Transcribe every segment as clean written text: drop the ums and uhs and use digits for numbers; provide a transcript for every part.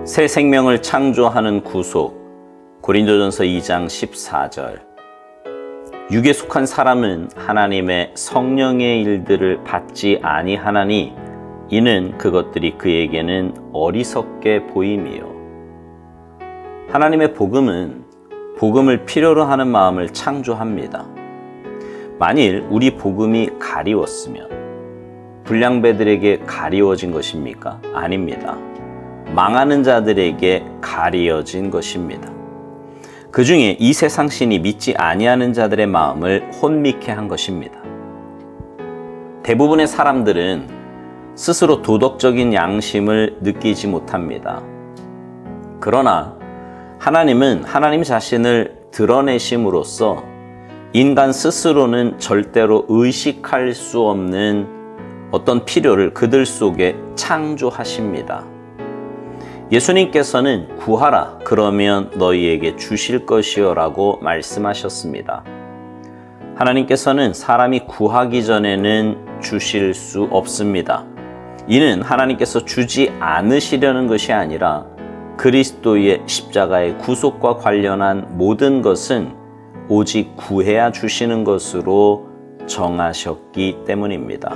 새 생명을 창조하는 구속. 고린도전서 2장 14절. 육에 속한 사람은 하나님의 성령의 일들을 받지 아니하나니 이는 그것들이 그에게는 어리석게 보임이요. 하나님의 복음은 복음을 필요로 하는 마음을 창조합니다. 만일 우리 복음이 가리웠으면 불량배들에게 가리워진 것입니까? 아닙니다. 망하는 자들에게 가리워진 것입니다. 그 중에 이 세상 신이 믿지 아니하는 자들의 마음을 혼미케 한 것입니다. 대부분의 사람들은 스스로 도덕적인 양심을 느끼지 못합니다. 그러나 하나님은 하나님 자신을 드러내심으로써 인간 스스로는 절대로 의식할 수 없는 어떤 필요를 그들 속에 창조하십니다. 예수님께서는 구하라 그러면 너희에게 주실 것이요 라고 말씀하셨습니다. 하나님께서는 사람이 구하기 전에는 주실 수 없습니다. 이는 하나님께서 주지 않으시려는 것이 아니라 그리스도의 십자가의 구속과 관련한 모든 것은 오직 구해야 주시는 것으로 정하셨기 때문입니다.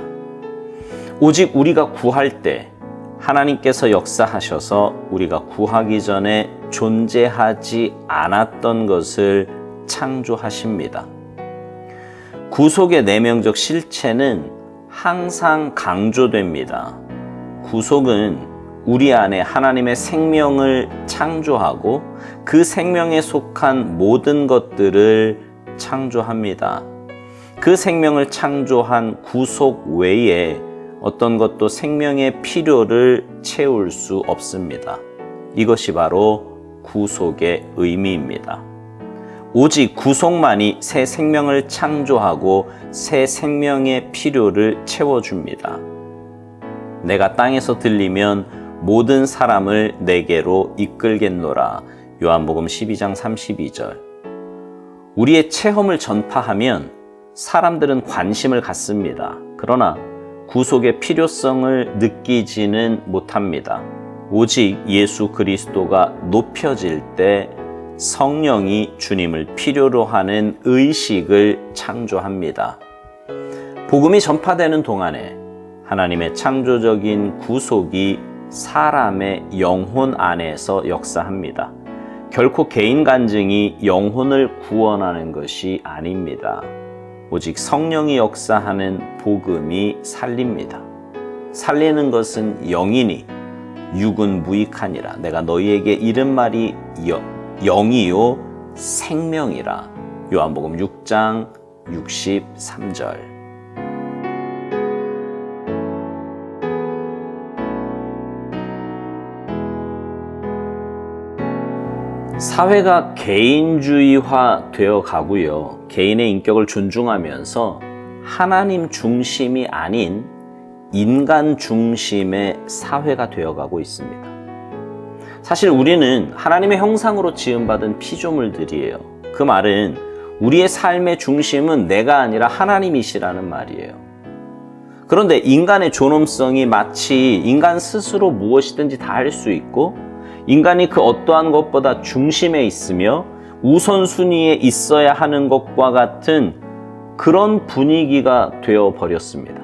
오직 우리가 구할 때 하나님께서 역사하셔서 우리가 구하기 전에 존재하지 않았던 것을 창조하십니다. 구속의 내면적 실체는 항상 강조됩니다. 구속은 우리 안에 하나님의 생명을 창조하고 그 생명에 속한 모든 것들을 창조합니다. 그 생명을 창조한 구속 외에 어떤 것도 생명의 필요를 채울 수 없습니다. 이것이 바로 구속의 의미입니다. 오직 구속만이 새 생명을 창조하고 새 생명의 필요를 채워줍니다. 내가 땅에서 들리면 모든 사람을 내게로 이끌겠노라. 요한복음 12장 32절. 우리의 체험을 전파하면 사람들은 관심을 갖습니다. 그러나 구속의 필요성을 느끼지는 못합니다. 오직 예수 그리스도가 높여질 때 성령이 주님을 필요로 하는 의식을 창조합니다. 복음이 전파되는 동안에 하나님의 창조적인 구속이 사람의 영혼 안에서 역사합니다. 결코 개인 간증이 영혼을 구원하는 것이 아닙니다. 오직 성령이 역사하는 복음이 살립니다. 살리는 것은 영이니 육은 무익하니라. 내가 너희에게 이른 말이 영이요 생명이라. 요한복음 6장 63절. 사회가 개인주의화 되어 가고요. 개인의 인격을 존중하면서 하나님 중심이 아닌 인간 중심의 사회가 되어 가고 있습니다. 사실 우리는 하나님의 형상으로 지음받은 피조물들이에요. 그 말은 우리의 삶의 중심은 내가 아니라 하나님이시라는 말이에요. 그런데 인간의 존엄성이 마치 인간 스스로 무엇이든지 다 할 수 있고 인간이 그 어떠한 것보다 중심에 있으며 우선순위에 있어야 하는 것과 같은 그런 분위기가 되어버렸습니다.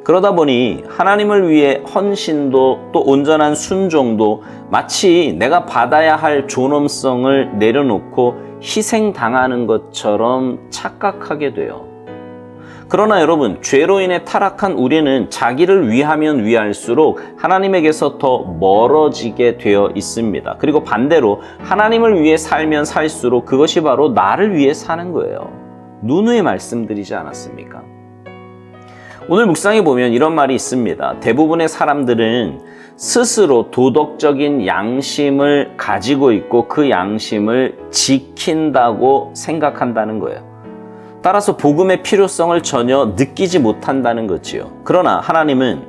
그러다 보니 하나님을 위해 헌신도 또 온전한 순종도 마치 내가 받아야 할 존엄성을 내려놓고 희생당하는 것처럼 착각하게 돼요. 그러나 여러분, 죄로 인해 타락한 우리는 자기를 위하면 위할수록 하나님에게서 더 멀어지게 되어 있습니다. 그리고 반대로 하나님을 위해 살면 살수록 그것이 바로 나를 위해 사는 거예요. 누누이 말씀드리지 않았습니까? 오늘 묵상해 보면 이런 말이 있습니다. 대부분의 사람들은 스스로 도덕적인 양심을 가지고 있고 그 양심을 지킨다고 생각한다는 거예요. 따라서 복음의 필요성을 전혀 느끼지 못한다는 거지요. 그러나 하나님은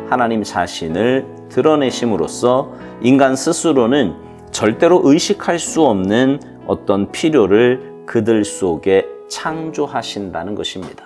하나님 자신을 드러내심으로써 인간 스스로는 절대로 의식할 수 없는 어떤 필요를 그들 속에 창조하신다는 것입니다.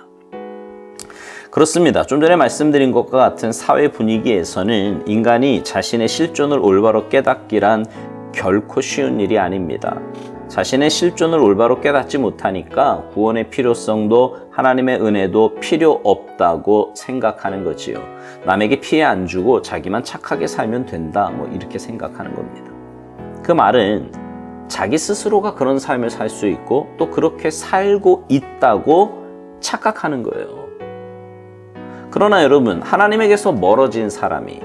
그렇습니다. 좀 전에 말씀드린 것과 같은 사회 분위기에서는 인간이 자신의 실존을 올바로 깨닫기란 결코 쉬운 일이 아닙니다. 자신의 실존을 올바로 깨닫지 못하니까 구원의 필요성도 하나님의 은혜도 필요 없다고 생각하는 거지요. 남에게 피해 안 주고 자기만 착하게 살면 된다, 이렇게 생각하는 겁니다. 그 말은 자기 스스로가 그런 삶을 살 수 있고 또 그렇게 살고 있다고 착각하는 거예요. 그러나 여러분, 하나님에게서 멀어진 사람이,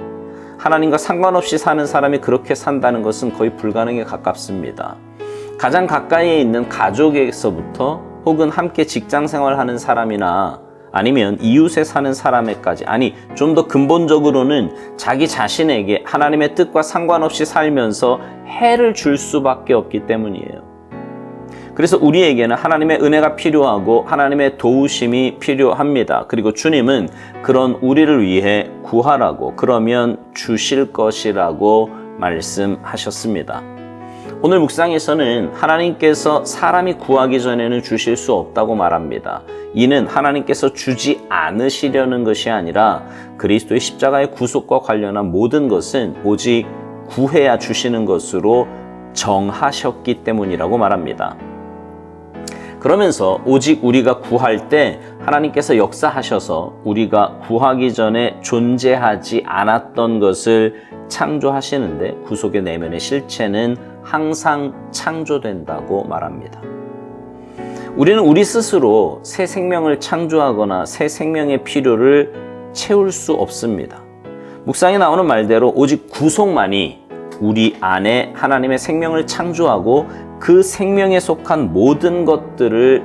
하나님과 상관없이 사는 사람이 그렇게 산다는 것은 거의 불가능에 가깝습니다. 가장 가까이에 있는 가족에서부터 혹은 함께 직장 생활하는 사람이나 아니면 이웃에 사는 사람에까지, 좀 더 근본적으로는 자기 자신에게 하나님의 뜻과 상관없이 살면서 해를 줄 수밖에 없기 때문이에요. 그래서 우리에게는 하나님의 은혜가 필요하고 하나님의 도우심이 필요합니다. 그리고 주님은 그런 우리를 위해 구하라고, 그러면 주실 것이라고 말씀하셨습니다. 오늘 묵상에서는 하나님께서 사람이 구하기 전에는 주실 수 없다고 말합니다. 이는 하나님께서 주지 않으시려는 것이 아니라 그리스도의 십자가의 구속과 관련한 모든 것은 오직 구해야 주시는 것으로 정하셨기 때문이라고 말합니다. 그러면서 오직 우리가 구할 때 하나님께서 역사하셔서 우리가 구하기 전에 존재하지 않았던 것을 창조하시는데 구속의 내면의 실체는 항상 창조된다고 말합니다. 우리는 우리 스스로 새 생명을 창조하거나 새 생명의 필요를 채울 수 없습니다. 묵상에 나오는 말대로 오직 구속만이 우리 안에 하나님의 생명을 창조하고 그 생명에 속한 모든 것들을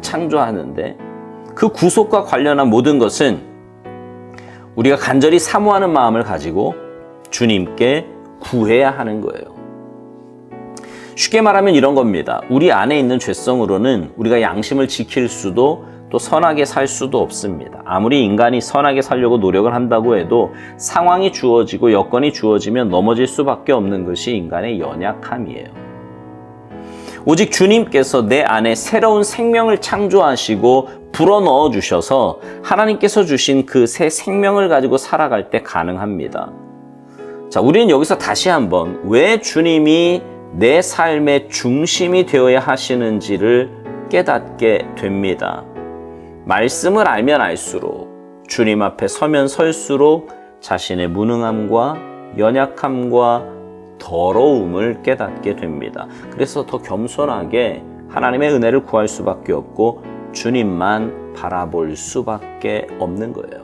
창조하는데, 그 구속과 관련한 모든 것은 우리가 간절히 사모하는 마음을 가지고 주님께 구해야 하는 거예요. 쉽게 말하면 이런 겁니다. 우리 안에 있는 죄성으로는 우리가 양심을 지킬 수도 또 선하게 살 수도 없습니다. 아무리 인간이 선하게 살려고 노력을 한다고 해도 상황이 주어지고 여건이 주어지면 넘어질 수밖에 없는 것이 인간의 연약함이에요. 오직 주님께서 내 안에 새로운 생명을 창조하시고 불어넣어 주셔서 하나님께서 주신 그 새 생명을 가지고 살아갈 때 가능합니다. 자, 우리는 여기서 다시 한번 왜 주님이 내 삶의 중심이 되어야 하시는지를 깨닫게 됩니다. 말씀을 알면 알수록, 주님 앞에 서면 설수록 자신의 무능함과 연약함과 더러움을 깨닫게 됩니다. 그래서 더 겸손하게 하나님의 은혜를 구할 수밖에 없고 주님만 바라볼 수밖에 없는 거예요.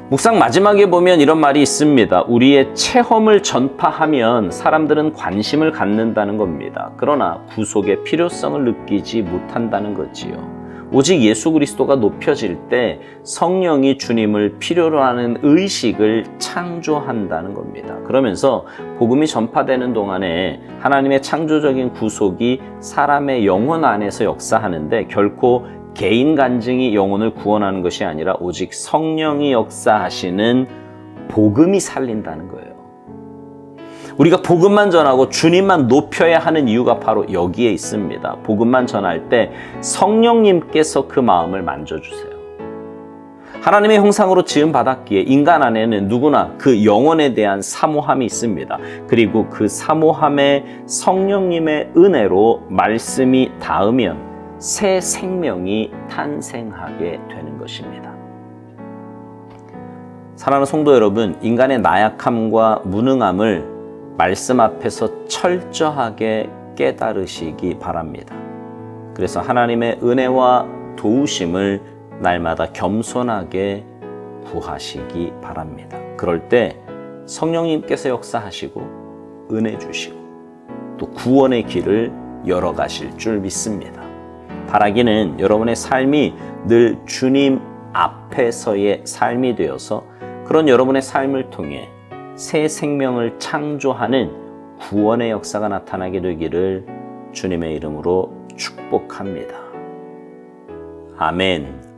묵상 마지막에 보면 이런 말이 있습니다. 우리의 체험을 전파하면 사람들은 관심을 갖는다는 겁니다. 그러나 구속의 필요성을 느끼지 못한다는 거지요. 오직 예수 그리스도가 높여질 때 성령이 주님을 필요로 하는 의식을 창조한다는 겁니다. 그러면서 복음이 전파되는 동안에 하나님의 창조적인 구속이 사람의 영혼 안에서 역사하는데 결코 개인 간증이 영혼을 구원하는 것이 아니라 오직 성령이 역사하시는 복음이 살린다는 거예요. 우리가 복음만 전하고 주님만 높여야 하는 이유가 바로 여기에 있습니다. 복음만 전할 때 성령님께서 그 마음을 만져주세요. 하나님의 형상으로 지음받았기에 인간 안에는 누구나 그 영혼에 대한 사모함이 있습니다. 그리고 그 사모함에 성령님의 은혜로 말씀이 닿으면 새 생명이 탄생하게 되는 것입니다. 사랑하는 성도 여러분, 인간의 나약함과 무능함을 말씀 앞에서 철저하게 깨달으시기 바랍니다. 그래서 하나님의 은혜와 도우심을 날마다 겸손하게 구하시기 바랍니다. 그럴 때 성령님께서 역사하시고 은혜 주시고 또 구원의 길을 열어가실 줄 믿습니다. 바라기는 여러분의 삶이 늘 주님 앞에서의 삶이 되어서 그런 여러분의 삶을 통해 새 생명을 창조하는 구원의 역사가 나타나게 되기를 주님의 이름으로 축복합니다. 아멘.